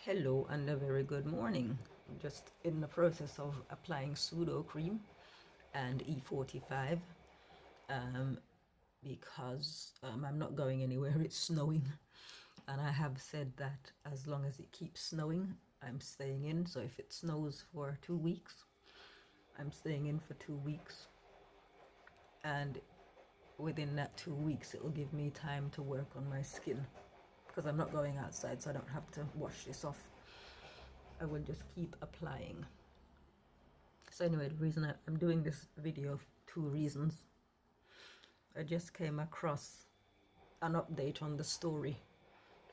Hello and a very good morning. I'm just in the process of applying Sudocrem and E45 um, because I'm not going anywhere. It's snowing, and I have said that as long as it keeps snowing, I'm staying in. So if it snows for 2 weeks, I'm staying in for 2 weeks, and within that 2 weeks, it will give me time to work on my skin because I'm not going outside, so I don't have to wash this off. I will just keep applying. So anyway, the reason I'm doing this video, 2 reasons. I just came across an update on the story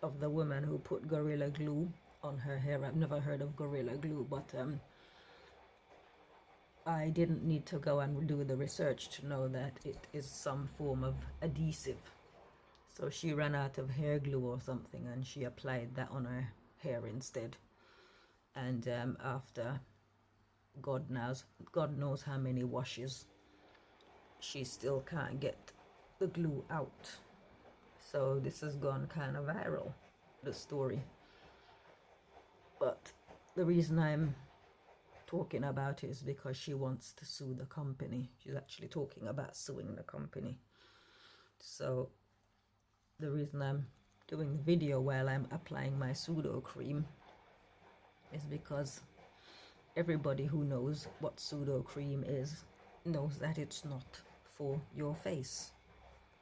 of the woman who put Gorilla Glue on her hair. I've never heard of Gorilla Glue, but I didn't need to go and do the research to know that it is some form of adhesive. So she ran out of hair glue or something, and she applied that on her hair instead. And after God knows how many washes, she still can't get the glue out. So this has gone kind of viral, the story. But the reason I'm talking about it is because she wants to sue the company. She's actually talking about suing the company. So the reason I'm doing the video while I'm applying my Sudocrem is because everybody who knows what Sudocrem is knows that it's not for your face.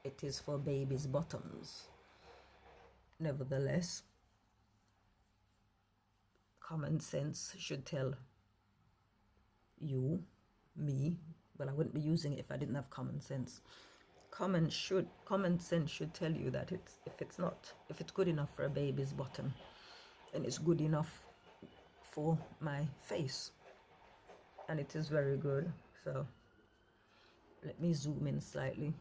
It is for babies' bottoms. Nevertheless, common sense should tell you, me, well, I wouldn't be using it if I didn't have common sense. Common sense should tell you that if it's good enough for a baby's bottom, then it's good enough for my face. And it is very good. So let me zoom in slightly.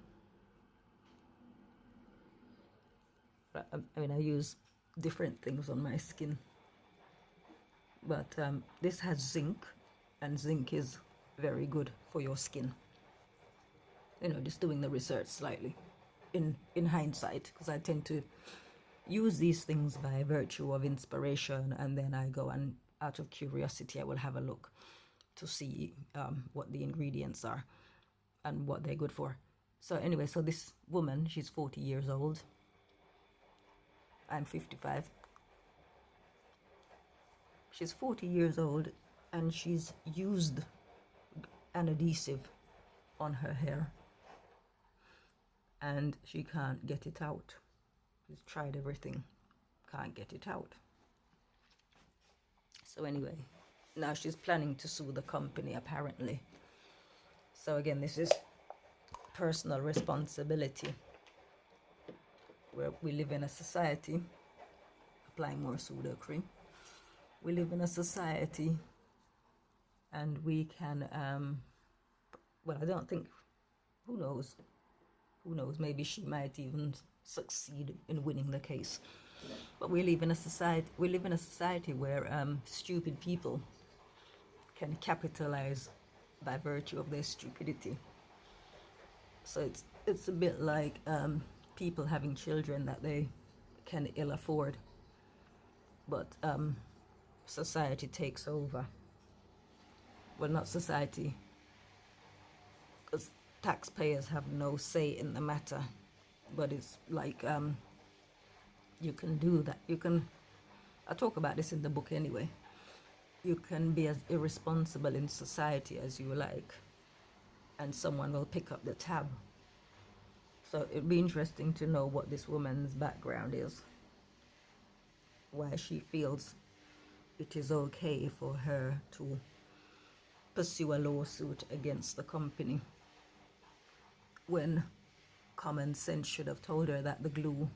I mean, I use different things on my skin, but this has zinc, and zinc is very good for your skin. Just doing the research slightly in hindsight, because I tend to use these things by virtue of inspiration, and then I go and out of curiosity I will have a look to see what the ingredients are and what they're good for. So anyway, so this woman, she's 40 years old. I'm 55. She's 40 years old, and she's used an adhesive on her hair, and she can't get it out. She's tried everything, can't get it out. So anyway, now she's planning to sue the company, apparently. So again, this is personal responsibility, where we live in a society, applying more Sudocrem. We live in a society, and we can, well, I don't think, who knows, maybe she might even succeed in winning the case. But we live in a society where stupid people can capitalize by virtue of their stupidity. So it's a bit like people having children that they can ill afford, but society takes over. Well, not society, because taxpayers have no say in the matter, but it's like you can do that. I talk about this in the book anyway. You can be as irresponsible in society as you like, and someone will pick up the tab. So it'd be interesting to know what this woman's background is, why she feels it is okay for her to pursue a lawsuit against the company, when common sense should have told her that the glue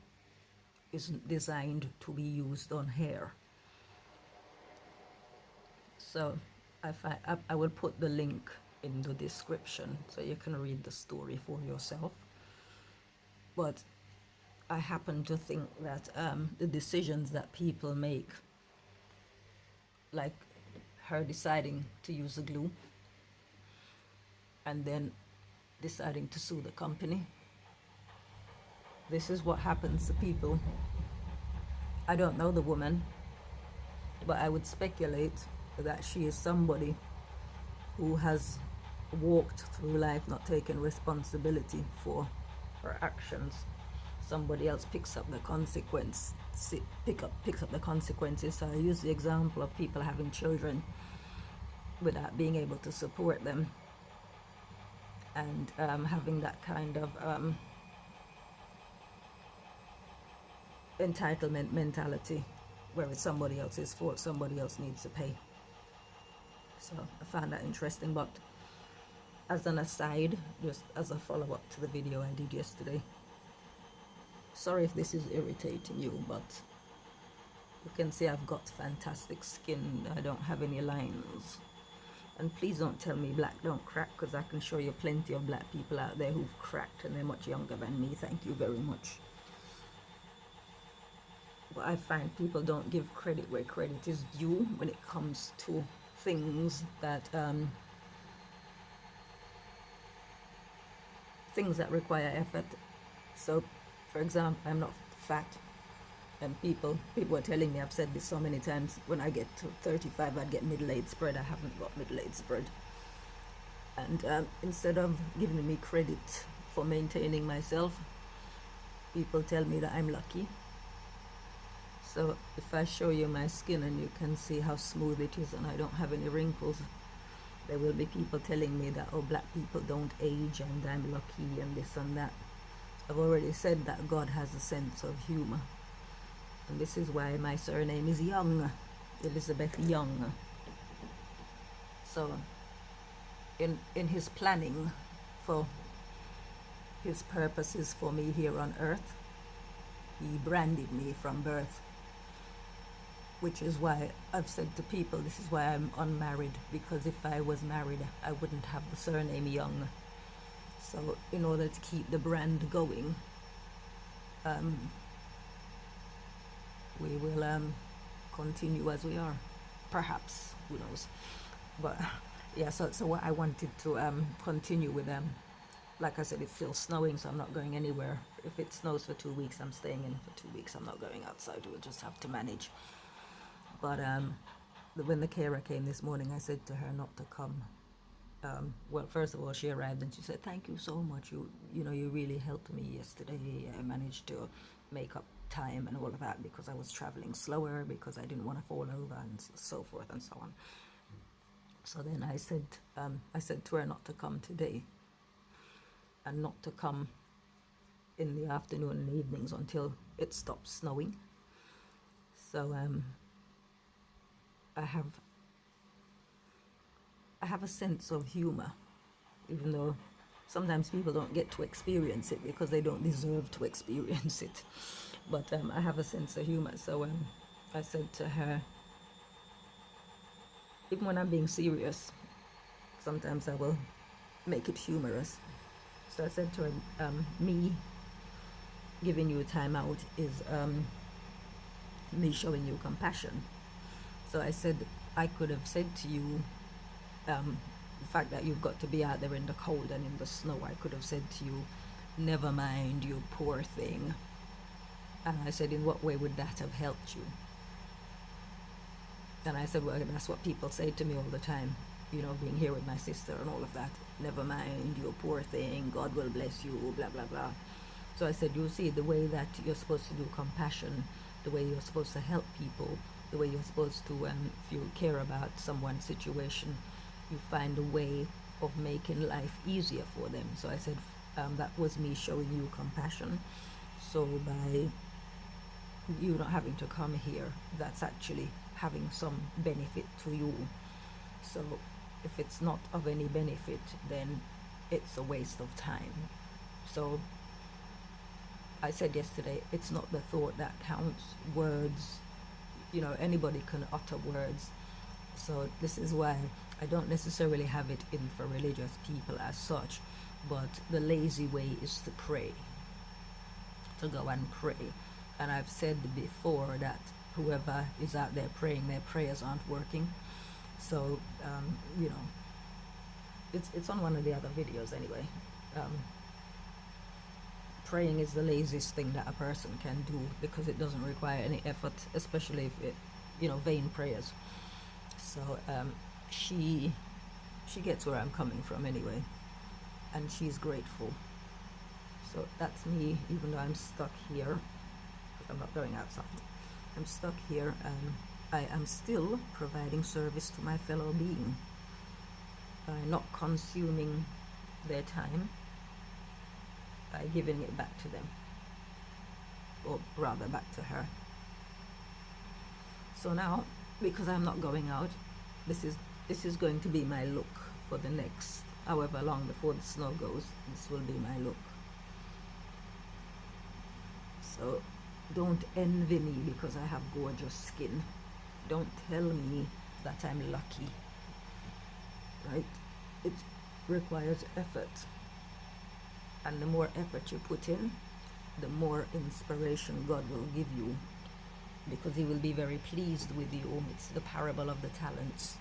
isn't designed to be used on hair. So I will put the link in the description so you can read the story for yourself. But I happen to think that the decisions that people make, like her deciding to use the glue and then deciding to sue the company, this is what happens to people. I don't know the woman. but I would speculate that she is somebody who has walked through life not taking responsibility for her actions. Somebody else picks up the picks up the consequences. So I use the example of people having children without being able to support them, and having that kind of entitlement mentality where it's somebody else's fault, somebody else needs to pay. So I found that interesting. But as an aside, just as a follow-up to the video I did yesterday, sorry if this is irritating you, but you can see I've got fantastic skin. I don't have any lines. And please don't tell me black don't crack, because I can show you plenty of black people out there who've cracked and they're much younger than me. Thank you very much. But I find people don't give credit where credit is due when it comes to things that require effort. So, for example, I'm not fat, and people are telling me, I've said this so many times, when I get to 35 I'd get middle-aged spread. I haven't got middle-aged spread. And instead of giving me credit for maintaining myself, people tell me that I'm lucky. So if I show you my skin and you can see how smooth it is and I don't have any wrinkles, there will be people telling me that, oh, black people don't age and I'm lucky and this and that. I've already said that God has a sense of humor. And this is why my surname is Young, Elizabeth Young. So in his planning for his purposes for me here on earth, he branded me from birth. Which is why I've said to people, this is why I'm unmarried, because if I was married, I wouldn't have the surname Young. So in order to keep the brand going, we will continue as we are. Perhaps, who knows. But yeah, so what I wanted to continue with, like I said, it's still snowing, so I'm not going anywhere. If it snows for 2 weeks, I'm staying in for 2 weeks. I'm not going outside. We'll just have to manage. But when the carer came this morning, I said to her not to come. Well, first of all, she arrived and she said, thank you so much. You really helped me yesterday. I managed to make up time and all of that because I was traveling slower, because I didn't want to fall over and so forth and so on. So then I said to her not to come today and not to come in the afternoon and evenings until it stops snowing. So I have a sense of humor, even though sometimes people don't get to experience it because they don't deserve to experience it. But I have a sense of humor. So I said to her, even when I'm being serious, sometimes I will make it humorous. So I said to her, me giving you time out is me showing you compassion. So I said, I could have said to you, the fact that you've got to be out there in the cold and in the snow, I could have said to you, never mind, you poor thing. And I said, in what way would that have helped you? And I said, well, that's what people say to me all the time, being here with my sister and all of that. Never mind, you poor thing, God will bless you, blah, blah, blah. So I said, you see, the way that you're supposed to do compassion, the way you're supposed to help people, the way you're supposed to, if you care about someone's situation, you find a way of making life easier for them. So I said, that was me showing you compassion. So by you not having to come here, that's actually having some benefit to you. So if it's not of any benefit, then it's a waste of time. So I said yesterday, it's not the thought that counts. Words, anybody can utter words. So this is why I don't necessarily have it in for religious people as such, but the lazy way is to pray, to go and pray. And I've said before that whoever is out there praying, their prayers aren't working. So, it's on one of the other videos anyway. Praying is the laziest thing that a person can do because it doesn't require any effort, especially if vain prayers. So she gets where I'm coming from anyway, and she's grateful. So that's me, even though I'm stuck here, because I'm not going outside. I'm stuck here, and I am still providing service to my fellow being by not consuming their time, by giving it back to them, or rather back to her. So now, because I'm not going out, this is going to be my look for the next however long before the snow goes. This will be my look. So don't envy me because I have gorgeous skin. Don't tell me that I'm lucky, right? It requires effort, and the more effort you put in, the more inspiration God will give you, because he will be very pleased with you. It's the parable of the talents.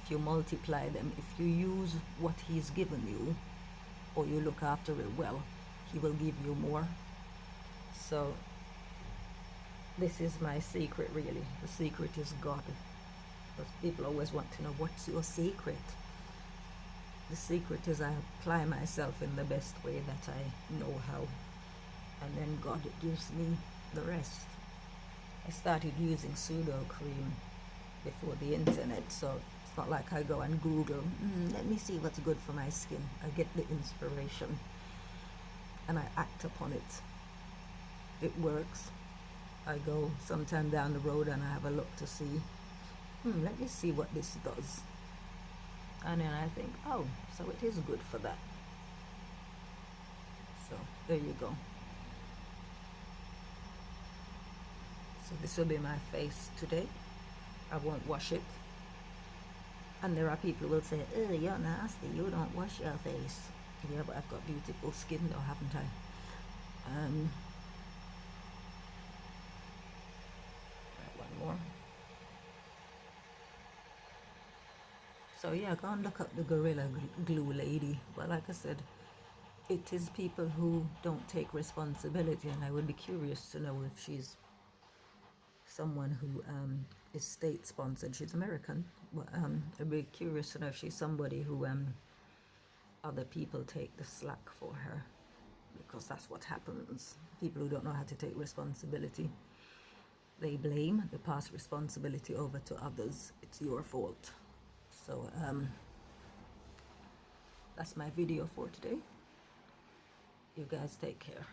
If you multiply them, if you use what he's given you, or you look after it well, he will give you more. So this is my secret, really. The secret is God. Because people always want to know, what's your secret? The secret is I apply myself in the best way that I know how, and then God gives me the rest. I started using Sudocrem before the internet, so it's not like I go and Google, let me see what's good for my skin. I get the inspiration and I act upon it. It works. I go sometime down the road and I have a look to see, let me see what this does. And then I think, oh, so it is good for that. So there you go. So this will be my face today. I won't wash it. And there are people who will say, oh, you're nasty, you don't wash your face. Yeah, but I've got beautiful skin though, haven't I? Right, one more. So yeah, go and look up the Gorilla Glue lady. But like I said, it is people who don't take responsibility, and I would be curious to know if she's someone who is state sponsored. She's American, but I'd be curious to know if she's somebody who other people take the slack for her, because that's what happens. People who don't know how to take responsibility, they blame, they pass responsibility over to others. It's your fault. So that's my video for today. You guys take care.